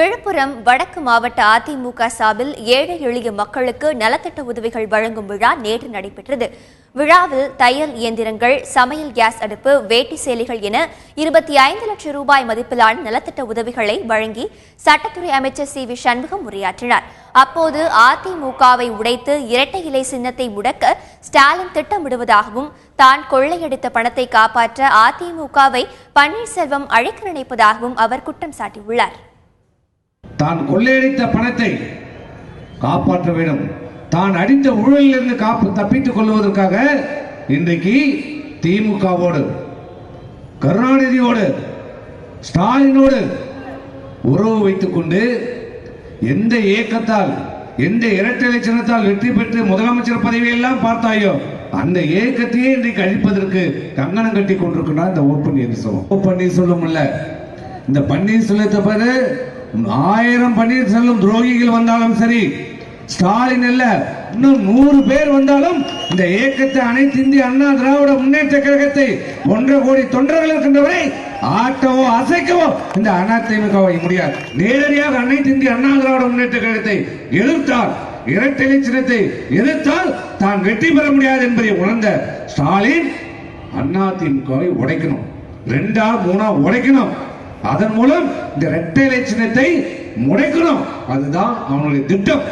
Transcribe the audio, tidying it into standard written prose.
விழுப்புரம் வடக்கு மாவட்ட அதிமுக சார்பில் ஏழை எளிய மக்களுக்கு நலத்திட்ட உதவிகள் வழங்கும் விழா நேற்று நடைபெற்றது. விழாவில் தையல் இயந்திரங்கள், சமையல் கேஸ் அடுப்பு, வேட்டி சேலைகள் என 25 லட்சம் ரூபாய் மதிப்பிலான நலத்திட்ட உதவிகளை வழங்கி சட்டத்துறை அமைச்சர் சி.வி. சண்முகம் உரையாற்றினார். அப்போது அதிமுகவை உடைத்து இரட்டை இலை சின்னத்தை முடக்க ஸ்டாலின் திட்டமிடுவதாகவும், தான் கொள்ளையடித்த பணத்தை காப்பாற்ற அதிமுகவை பன்னீர்செல்வம் அழைக்க நினைப்பதாகவும் அவர் குற்றம் சாட்டியுள்ளார். தான் கொள்ளையடித்த பணத்தை காப்பாற்ற வேண்டும், தான் அடித்த ஊழலில் இருந்து தப்பித்துக் கொள்வதற்காக இன்றைக்கு திமுகவோடு, கருணாநிதியோடு, ஸ்டாலினோடு உறவு வைத்துக் கொண்டு எந்த இயக்கத்தால், எந்த இரட்டை இலை சின்னத்தால் வெற்றி பெற்று முதலமைச்சர் பதவியெல்லாம் பார்த்தாயோ அந்த இயக்கத்தையே இன்றைக்கு அழிப்பதற்கு கங்கணம் கட்டி கொண்டிருக்கிறார் இந்த ஓ பன்னீர்செல்வம். இல்ல, இந்த பன்னீர்செல்வத்தை பிறகு 1000 பன்னீர்செல்வம் துரோகிகள் வந்தாலும் சரி, ஸ்டாலின் இல்ல இன்னும் 100 பேர் வந்தாலும் இந்த இயக்கத்தை, அனைத்து இந்திய அண்ணா திராவிட முன்னேற்ற கழகத்தை 1.5 கோடி தொண்டர்கள் இருக்கின்றவரை ஆட்டவோ அசைக்கவோ இந்த அதிமுகவை முடியாது. நேரடியாக அனைத்து இந்திய அண்ணா திராவிட முன்னேற்ற கழகத்தை எதிர்த்தால், இரட்டை இலை சின்னத்தை எதிர்த்தால் தான் வெற்றி பெற முடியாது என்பதை உணர்ந்த ஸ்டாலின் அதிமுகவை உடைக்கணும், 2ஆ 3ஆ உடைக்கணும். அதன் மூலம் இந்த இரட்டை இலை சின்னத்தை முடைக்கணும். அதுதான் அவனுடைய திட்டம்.